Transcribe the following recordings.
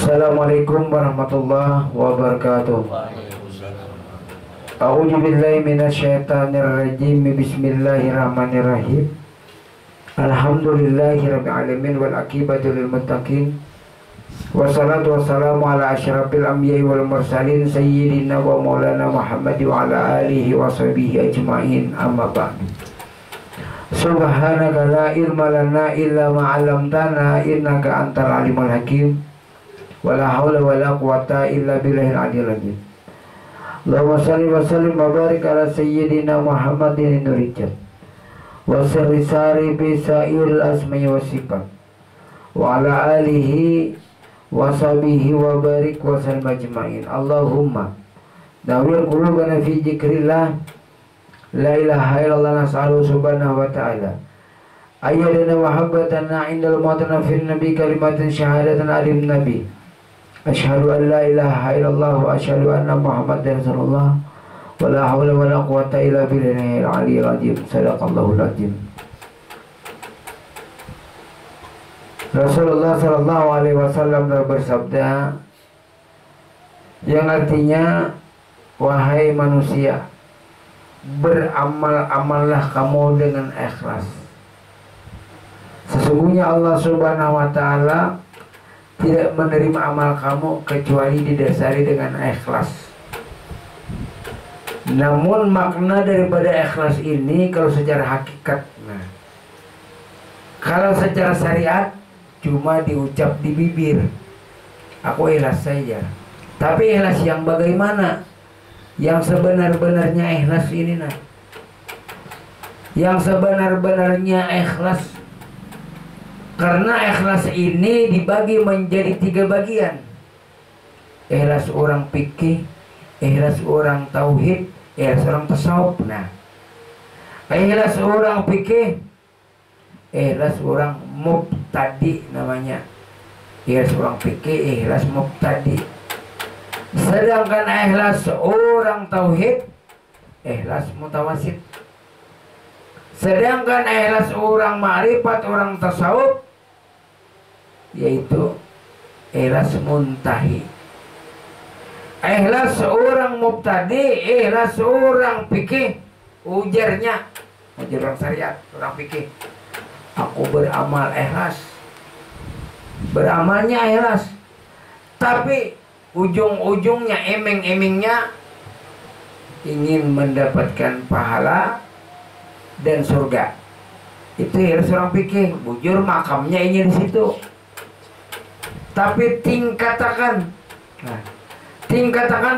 Assalamualaikum warahmatullahi wabarakatuh. A'udzu billahi minasyaitonir rajim. Bismillahirrahmanirrahim. Alhamdulillahirabbil alamin wal aqibatu lil muttaqin. Wassalatu wassalamu ala asyrafil anbiya'i wal mursalin sayyidina wa maulana Muhammad wa ala alihi wa sahbihi ajma'in. Amma ba'du. Subhanaka la ilma lana illa ma 'allamtana innaka antal alimul hakim. Wala haula wala quwata illa billahil aliyil azim. Allahumma shalli wa sallim wa barik ala sayyidina Muhammadin nurijat wa sirri sari bisail asma'i wa sifat wa ala alihi wa sahbihi wa barik wa sallim ajma'in. Allahumma nawwir qulubana fi dzikrillah la ilaha illallah nas'alu subhanahu wa ta'ala ayyadana wa habbatana indal mawtana fil nabi kalimatin syahadatan alim nabi asyhadu an la ilaha illallah wa asyhadu anna muhammadan rasulullah wa la hawla wa la quwata illa billahil aliyyil azim. Sadaqallahul azim. Rasulullah sallallahu alaihi wasallam bersabda yang artinya, wahai manusia, beramal-amallah kamu dengan ikhlas. Sesungguhnya Allah Subhanahu wa taala tidak menerima amal kamu kecuali didasari dengan ikhlas. Namun makna daripada ikhlas ini kalau secara hakikat, kalau secara syariat cuma diucap di bibir, aku ikhlas saja. Tapi ikhlas yang bagaimana? Yang sebenar-benarnya ikhlas ini yang sebenar-benarnya ikhlas. Karena ikhlas ini dibagi menjadi 3 bagian. Ikhlas orang fikih, ikhlas orang tauhid, ikhlas orang tasawuf. Ikhlas orang fikih, ikhlas orang mubtadi namanya. Ikhlas orang fikih, ikhlas mubtadi. Sedangkan ikhlas orang tauhid, ikhlas mutawasid. Sedangkan ikhlas orang ma'rifat, orang tasawuf, yaitu ikhlas muntahi. Ikhlas orang mubtadi, ikhlas orang fikih, ujar orang syariat, orang fikih, aku beramal ikhlas, beramalnya ikhlas, tapi ujung-ujungnya, emeng-emengnya ingin mendapatkan pahala dan surga. Itu ikhlas orang fikih, bujur makamnya ingin di situ. Tapi tingkatakan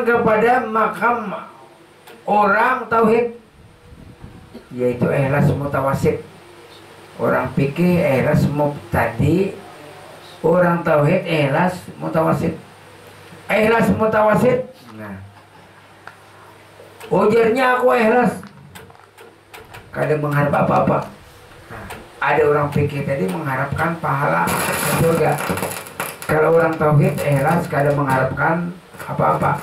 kepada makam orang tauhid, yaitu ikhlas mutawasid. Orang fikih ikhlas mubtadi, orang tauhid ikhlas mutawasid. Ikhlas mutawasid, ujarnya aku ikhlas, kadang mengharap apa-apa. Ada orang fikih tadi mengharapkan pahala surga. Kalau orang tauhid ikhlas kadang mengharapkan apa-apa.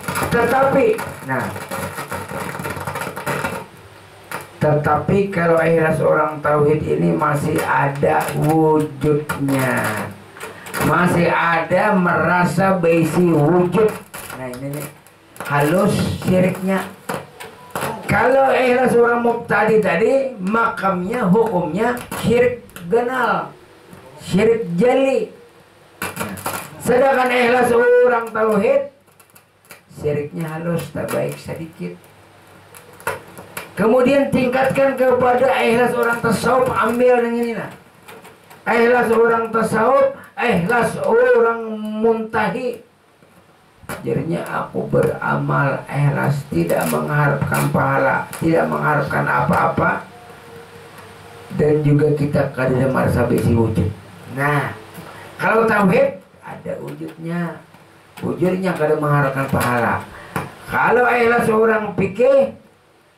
Tetapi kalau ikhlas orang tauhid ini masih ada wujudnya, masih ada merasa basi wujud. Ini halus syiriknya. Kalau ikhlas orang mubtadi tadi, makamnya, hukumnya syirik genal, syirik jali. Sedangkan ikhlas orang tauhid, syiriknya halus, tak baik sedikit. Kemudian tingkatkan kepada ikhlas orang tasawuf, ambil yang ini ikhlas orang tasawuf, ikhlas orang muntahi. Jadinya aku beramal ikhlas, tidak mengharapkan pahala, tidak mengharapkan apa-apa, dan juga kita kadang merasa besi wujud. Kalau tauhid ada wujudnya, wujudnya kadang mengharapkan pahala. Kalau ikhlas orang fikih,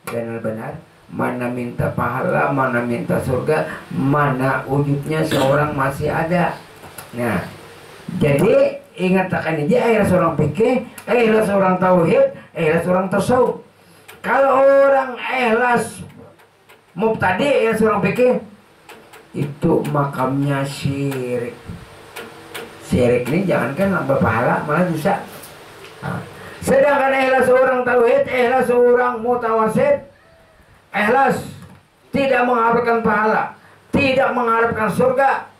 benar-benar mana minta pahala, mana minta surga, mana wujudnya seorang masih ada. Jadi ingatkan aja, ikhlas orang fikih, ikhlas orang tauhid, ikhlas orang tasawuf. Kalau orang ikhlas mubtadi, ikhlas orang fikih, itu makamnya syirik. Syirik ini jangankan nambah pahala, malah dosa. Nah, sedangkan ikhlas seorang tauhid, ikhlas seorang mutawassid, ikhlas tidak mengharapkan pahala, tidak mengharapkan surga,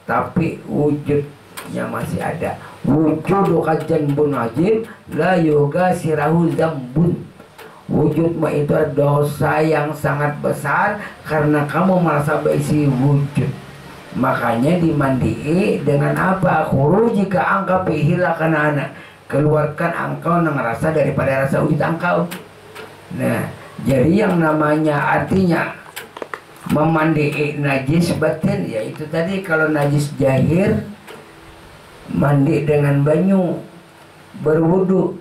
tapi wujudnya masih ada. Wujudu kajanbun ajin la yoga sirahu zambun. Wujud mah itu dosa yang sangat besar karena kamu merasa berisi wujud. Makanya dimandii dengan apa? Khuruji ka angka pihilakan anak. Keluarkan engkau yang rasa daripada rasa wujud engkau. Nah, jadi yang namanya artinya memandii najis batin, yaitu tadi kalau najis jahir mandi dengan banyu berwudu,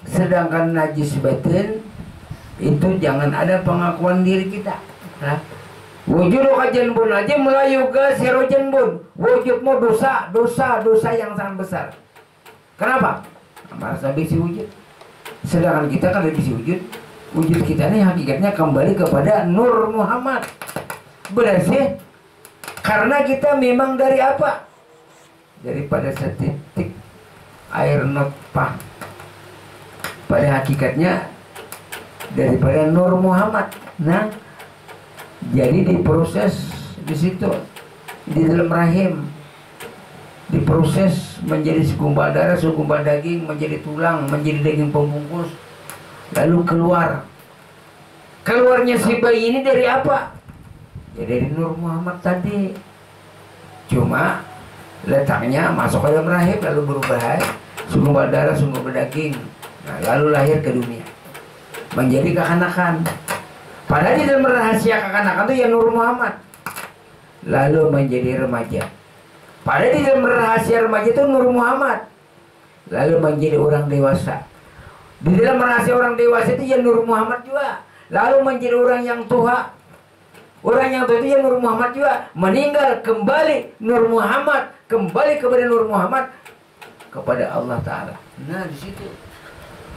sedangkan najis batin itu jangan ada pengakuan diri kita. Nah, wujudu kajan bun aja melayu ke sirojen bun. Wujudmu dosa yang sangat besar. Kenapa? Merasa bisi wujud. Sedangkan kita kan bisi wujud. Wujud kita ini hakikatnya kembali kepada Nur Muhammad. Berarti karena kita memang dari apa? Daripada setitik air nutfah. Pada hakikatnya daripada Nur Muhammad. Nah, jadi diproses di situ di dalam rahim, diproses menjadi segumpal darah, segumpal daging, menjadi tulang, menjadi daging pembungkus, lalu keluar. Keluarnya si bayi ini dari apa? Ya dari Nur Muhammad tadi. Cuma letaknya masuk ke dalam rahim lalu berubah segumpal darah, segumpal daging. Nah, lalu lahir ke dunia. Menjadi kekanakan. Padahal di dalam rahasia kekanakan itu ya Nur Muhammad. Lalu menjadi remaja. Padahal di dalam rahasia remaja itu Nur Muhammad. Lalu menjadi orang dewasa. Di dalam rahasia orang dewasa itu ya Nur Muhammad juga. Lalu menjadi orang yang tua. Orang yang tua itu ya Nur Muhammad juga. Meninggal kembali Nur Muhammad. Kembali kepada Nur Muhammad. Kepada Allah Ta'ala. Nah di situ.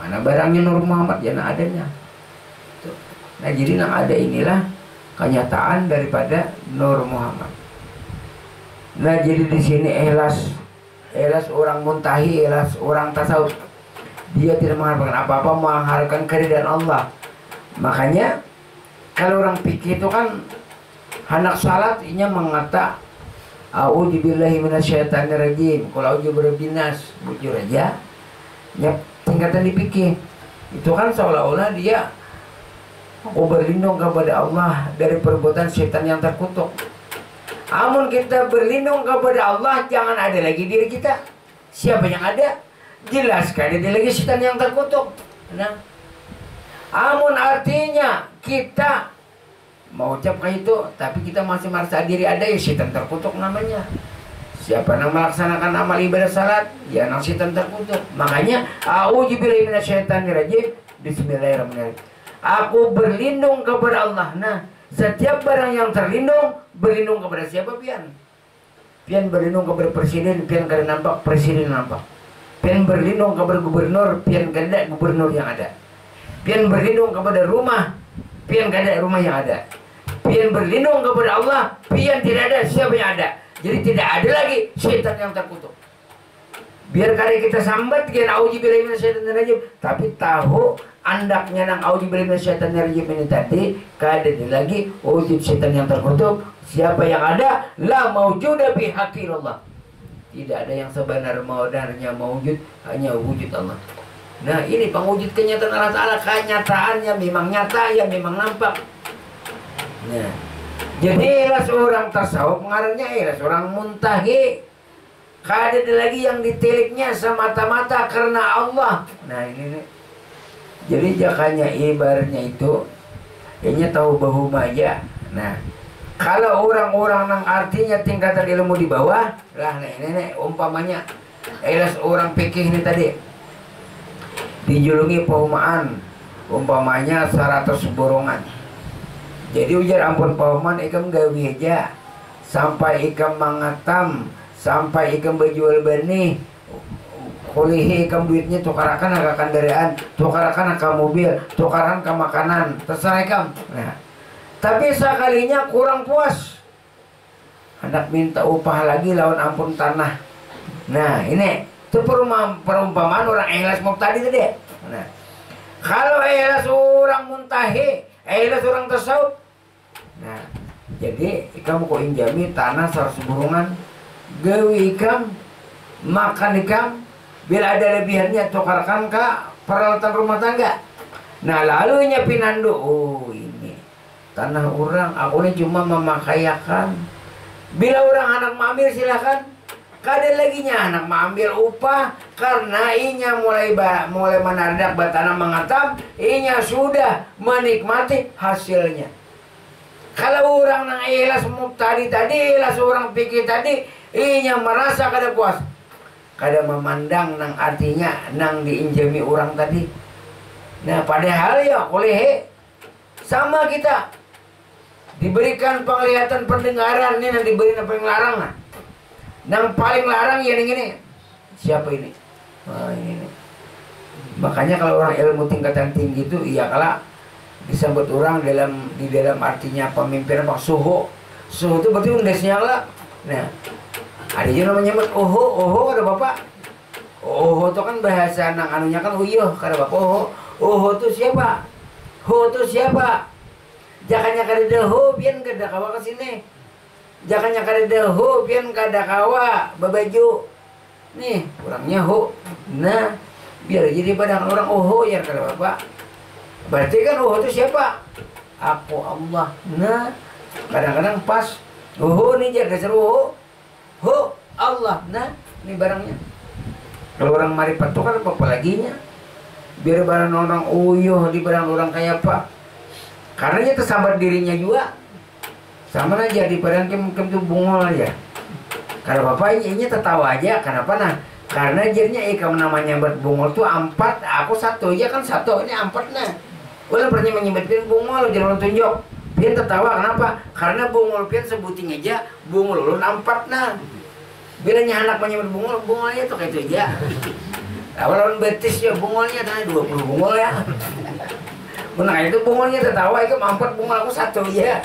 Mana barangnya Nur Muhammad ya nak adanya. Tuh. Nah jadi yang ada inilah kenyataan daripada Nur Muhammad. Nah jadi di sini ikhlas orang muntahi, ikhlas orang tasawuf. Dia tidak mengharapkan apa-apa, mengharapkan keridhaan Allah. Makanya kalau orang pikir itu kan anak salat inya mengata a'udzubillahi minasyaitonirrajim. Kalau auzu berbinas bujur aja. Ya tingkatan dipikir itu kan seolah-olah dia berlindung kepada Allah dari perbuatan setan yang terkutuk. Amun kita berlindung kepada Allah, jangan ada lagi diri kita. Siapa yang ada? Jelas sekali ada lagi setan yang terkutuk. Nah, amun artinya kita mau ucapkan itu, tapi kita masih merasa diri ada, ya setan terkutuk namanya. Siapa yang melaksanakan amal ibadah salat, ya nang setan terkutuk. Makanya a'udzubillahi minasyaitonirrajim. Bismillahirrahmanirrahim. Aku berlindung kepada Allah. Nah, setiap barang yang terlindung berlindung kepada siapa pian? Pian berlindung kepada presiden, pian kada nampak presiden nampak. Pian berlindung kepada gubernur, pian kada gubernur yang ada. Pian berlindung kepada rumah, pian kada rumah yang ada. Pian berlindung kepada Allah, pian tidak ada siapa yang ada. Jadi tidak ada lagi setan yang terkutuk. Biar kali kita sambat dengan auzubillahi minasyaitonirrajim, tapi tahu andaknya nang auzubillahi minasyaitonirrajim ini tadi kada ada lagi wujud setan yang terkutuk. Siapa yang ada? La maujuda bi haqqillah. Tidak ada yang sebenarnya maujud, hanya wujud Allah. Nah, ini pengwujud kenyataan Allah Ta'ala. Kenyataannya memang nyata, ya memang nampak. Nah, jadi ikhlas orang tasawuf mengarangnya ikhlas orang muntahi. Kada ada lagi yang ditiliknya semata-mata karena Allah. Nah ini. Jadi jakanya ibaratnya itu ini tahu bahu maja. Nah, kalau orang-orang yang artinya tingkatan ilmu di bawah, lah nenek umpamanya ikhlas orang fikih ini tadi dijulungi paumaan, umpamanya 100 borongan. Jadi ujar ampun pauman ikam gawe aja sampai ikam mangatam, sampai ikam berjual benih, kulihi ikam duitnya tukarakan agak kendaraan, tukarakan agak mobil, tukaran ke makanan, terserah ikam. Nah, tapi sekalinya kurang puas, hendak minta upah lagi lawan ampun tanah Nah ini itu perumpamaan orang ikhlas mubtadi tadi. Nah kalau ikhlas orang muntahi, ikhlas orang tasawuf. Nah jadi ikam ko injami tanah sarus burungan, gawi ikam, makan ikam, bila ada lebihannya tukarkan ke peralatan rumah tangga. Nah lalu pinandu, oh ini tanah orang, aku ini cuma memakaikan. Bila orang anak mamil silakan. Kada laginya anak mengambil upah karena inya mulai menardak batana mengatam, inya sudah menikmati hasilnya. Kalau orang nang ikhlas mubtadi tadi, ikhlas orang pikir tadi, inya merasa kada puas, kada memandang nang artinya nang diinjami orang tadi. Nah padahal ya oleh sama kita diberikan penglihatan pendengaran ini, nang diberi apa yang larang nah. Yang paling larang ya ini. Siapa ini? Nah, ini. Makanya kalau orang ilmu tingkatan tinggi itu iya kala disebut orang di dalam artinya pemimpin apa suhu. Suhu itu berarti undesnya lah. Nah, ada juga namanya oho ada bapak. Oho itu kan bahasa nang anunya kan uyuh kada bapak oho itu siapa? Ho itu siapa? Jangannya kada deho biar kada kawa ke sini. Jangannya kada deho pian kada kawa babaju nih orangnya ho. Nah biar jadi padang orang oho ya kada bapak. Berarti kan oho itu siapa? Aku Allah. Nah kadang-kadang pas oho nih jadi dasar oho ho Allah. Nah ini barangnya. Kalau orang marifat itu kan apa laginya? Biar barang orang uyuh di barang orang kayak apa? Karena dia tersambar dirinya juga. Sama aja di padang kem tuh bungol aja. Karena bapak ini tertawa aja. Kenapa nah? Karena jadinya ikam namanya buat bungol tuh 4, aku 1 ya kan 1 ini 4 nah. Ulah pernah menyebutkan bungol jangan tunjuk. Pian tertawa kenapa? Karena bungol pian sebuting aja bungol ulun 4 nah. Bilanya anak menyebut bungolnya tuh kayak itu aja. Awalan betis ya bungolnya tanya 20 bungol ya. Benar itu bungolnya tertawa ikam 4 bungol aku 1 ya.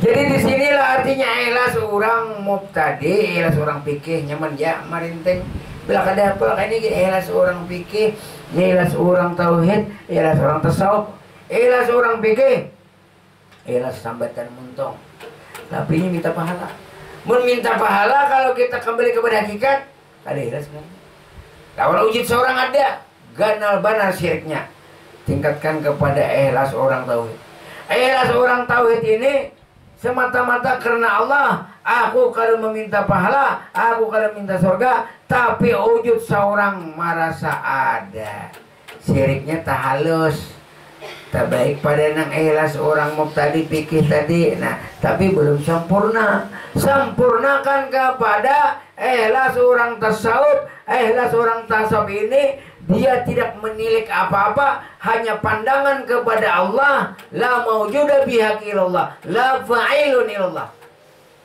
Jadi disinilah artinya ikhlas orang mubtadi, ikhlas orang fikih nyaman ya marinteng. Bila kada apa ini ikhlas orang fikih, ikhlas orang tauhid, ikhlas orang tasawuf, ikhlas orang fikih, ikhlas sambatan muntong. Tapi ini minta pahala. Meminta pahala kalau kita kembali kepada hakikat, ada ikhlas kan? Kalau wujud seorang ada, ganal banar syiriknya. Tingkatkan kepada ikhlas orang tauhid. Ikhlas orang tauhid ini semata-mata karena Allah, aku kalau meminta pahala, aku kalau minta surga, tapi wujud seorang merasa ada. Syiriknya tak halus, tak baik pada nang ikhlas orang mubtadi fikih tadi. Nah, tapi belum sempurna. Sempurnakan kepada ikhlas orang tasawuf. Ikhlas orang tasawuf ini dia tidak menilik apa-apa, hanya pandangan kepada Allah. La maujuda bihaqi ilallah, la fa'ilun ilallah.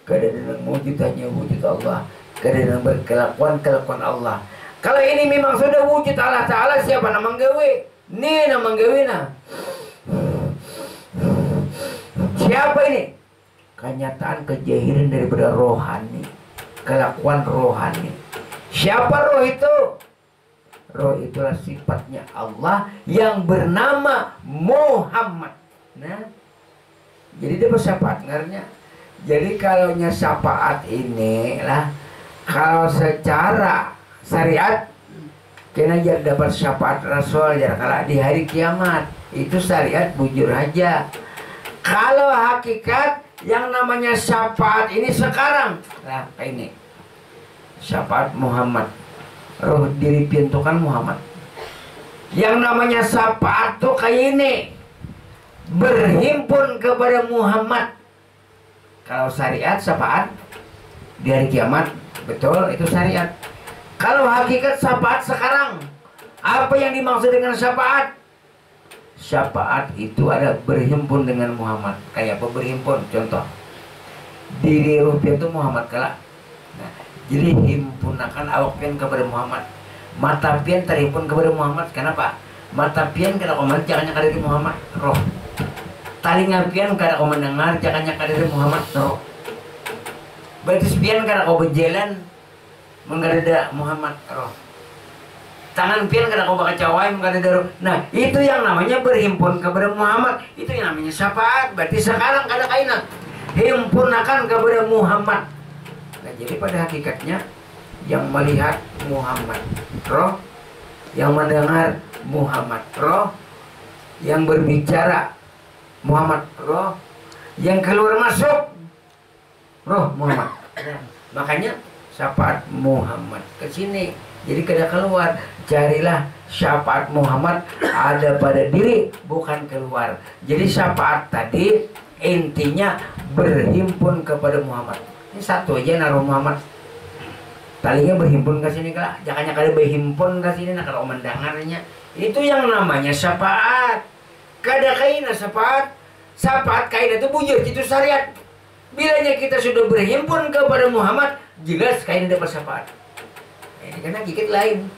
Kadang-kadang wujud hanya wujud Allah, kadang-kadang berkelakuan Allah. Kalau ini memang sudah wujud Allah Ta'ala, siapa nama menggawe? Ini nama menggawe nah. Siapa ini? Kenyataan kejahiran daripada rohani, kelakuan rohani. Siapa roh itu? Roh itulah sifatnya Allah yang bernama Muhammad. Nah, jadi dia bersyafaat ngarnya. Jadi kalau syafaat ini lah, kalau secara syariat kena jadi dapat syafaat Rasul ya kalau di hari kiamat itu syariat bujur aja. Kalau hakikat yang namanya syafaat ini sekarang lah ini syafaat Muhammad. Roh diri pintu kan Muhammad. Yang namanya syafaat tuh kayak ini, berhimpun kepada Muhammad. Kalau syariat syafaat di hari kiamat, betul itu syariat. Kalau hakikat syafaat sekarang, apa yang dimaksud dengan syafaat? Syafaat itu ada berhimpun dengan Muhammad. Kayak apa berhimpun? Contoh, diri ruh pintu Muhammad kelak. Jadi himpunakan awak pian kepada Muhammad, mata pian terhimpun kepada Muhammad. Kenapa? Mata pian kada kau jangannya kada dari Muhammad roh. Talinga pian kada kau mendengar jangannya kada dari Muhammad roh. Berarti pian kada kau berjalan menggadada Muhammad roh. Tangan pian kada kau bakal cawai menggadada roh. Nah, itu yang namanya berhimpun kepada Muhammad. Itu yang namanya syafaat. Berarti sekarang kada kaina himpun akan kepada Muhammad. Nah, jadi pada hakikatnya yang melihat Muhammad roh, yang mendengar Muhammad roh, yang berbicara Muhammad roh, yang keluar masuk roh Muhammad. Nah, makanya syafaat Muhammad ke sini. Jadi kada keluar, carilah syafaat Muhammad ada pada diri, bukan keluar. Jadi syafaat tadi intinya berhimpun kepada Muhammad. Ini satu aja naruh Muhammad. Talinya berhimpun ke sini kah? Jangannya kada berhimpun ke sini, nah kalau mendengarnya. Itu yang namanya syafaat. Kada kaina syafaat. Syafaat kaina itu bujur, itu syariat. Bilanya kita sudah berhimpun kepada Muhammad, jelas kaina dapat syafaat. Ini karena gigit lain.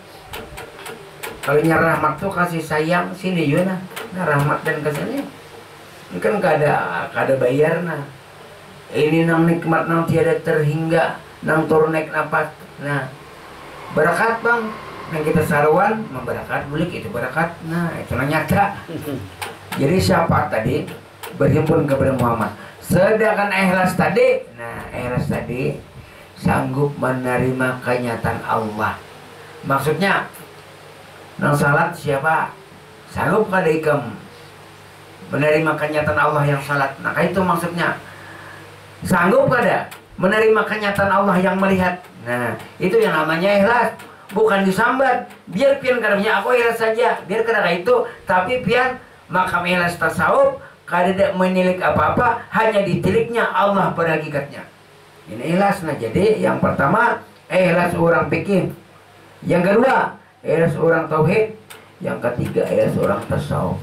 Kalau rahmat tuh kasih sayang sini juga nah rahmat dan kasihnya ini kan kada bayar nah. Ini nang nikmat nang tiada terhingga, nang turnek napas. Nah, berakat bang, nang kita saruan memberakat bulik itu berakat. Nah, itu nyata. Jadi syafaat tadi berhimpun kepada Muhammad. Sedangkan ikhlas tadi, nah ikhlas tadi sanggup menerima kenyataan Allah. Maksudnya nang salat siapa sanggup kada ikam menerima kenyataan Allah yang salat. Nah itu maksudnya sanggup kada menerima kenyataan Allah yang melihat. Nah itu yang namanya ikhlas. Bukan disambat biar pian kadangnya aku ikhlas saja, biar kada itu, tapi pian makam ikhlas tasawuf kada menilik apa-apa, hanya ditiliknya Allah pada hakikatnya. Ini ikhlas. Nah jadi yang pertama ikhlas orang fikih, yang kedua ikhlas orang tauhid, yang ketiga ikhlas orang tasawuf.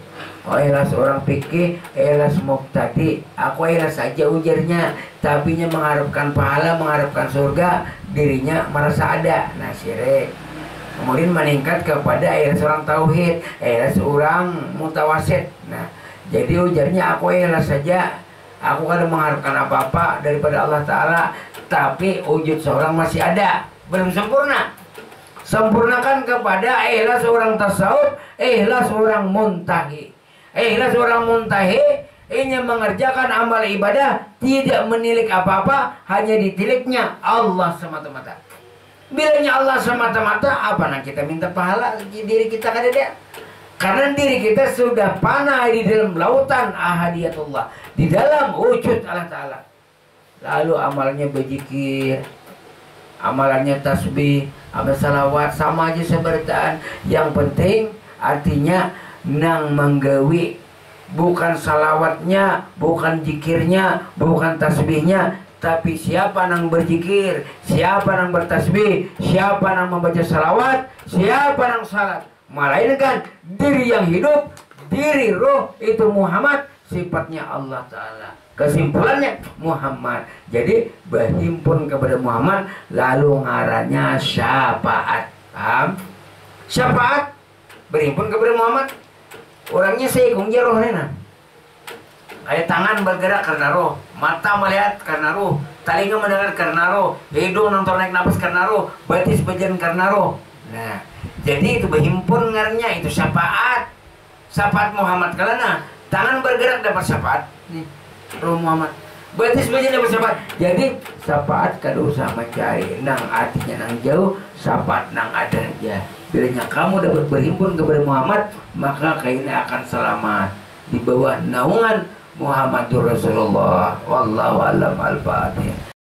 Oh ikhlas orang fikih, ikhlas mubtadi, aku ikhlas saja ujarnya, tapi nya mengharapkan pahala, mengharapkan surga, dirinya merasa ada. Nah syirik. Kemudian meningkat kepada ikhlas orang tauhid, ikhlas orang mutawasid. Nah jadi ujarnya aku ikhlas saja, aku kan mengharapkan apa-apa daripada Allah Ta'ala, tapi wujud seorang masih ada, belum sempurna. Sempurnakan kepada ikhlas orang tasawuf, ikhlas orang muntahi. Ikhlas orang muntahi ini mengerjakan amal ibadah, tidak menilik apa-apa, hanya ditiliknya Allah semata-mata. Bilanya Allah semata-mata, apa nak kita minta pahala diri kita kada ada. Karena diri kita sudah panah di dalam lautan ahadiyatullah, di dalam wujud Allah Ta'ala. Lalu amalnya berzikir, amalannya tasbih, amal salawat, sama aja seberitaan. Yang penting artinya nang menggawi, bukan salawatnya, bukan zikirnya, bukan tasbihnya, tapi siapa nang berzikir, siapa nang bertasbih, siapa nang membaca salawat, siapa nang salat. Melainkan diri yang hidup, diri roh itu Muhammad, sifatnya Allah Ta'ala. Kesimpulannya Muhammad. Jadi berhimpun kepada Muhammad, lalu ngarannya syafaat. Paham? Syafaat berhimpun kepada Muhammad. Orangnya seikung je rohnya. Kayak tangan bergerak karena roh, mata melihat karena roh, telinga mendengar karena roh, hidung nonton naik nafas karena roh, batis berjalan karena roh. Nah, jadi itu berhimpun ngarannya, itu syafaat. Syafaat Muhammad kalana tangan bergerak dapat syafaat. Nih, roh Muhammad. Batis berjalan dapat syafaat. Jadi syafaat kada usah mencari nang artinya nang jauh, syafaat nang ada aja. Bilanya kamu dapat berhimpun kepada Muhammad, maka kayaknya akan selamat di bawah naungan Muhammadur Rasulullah. Wallahu a'lam. Al-Fatihah.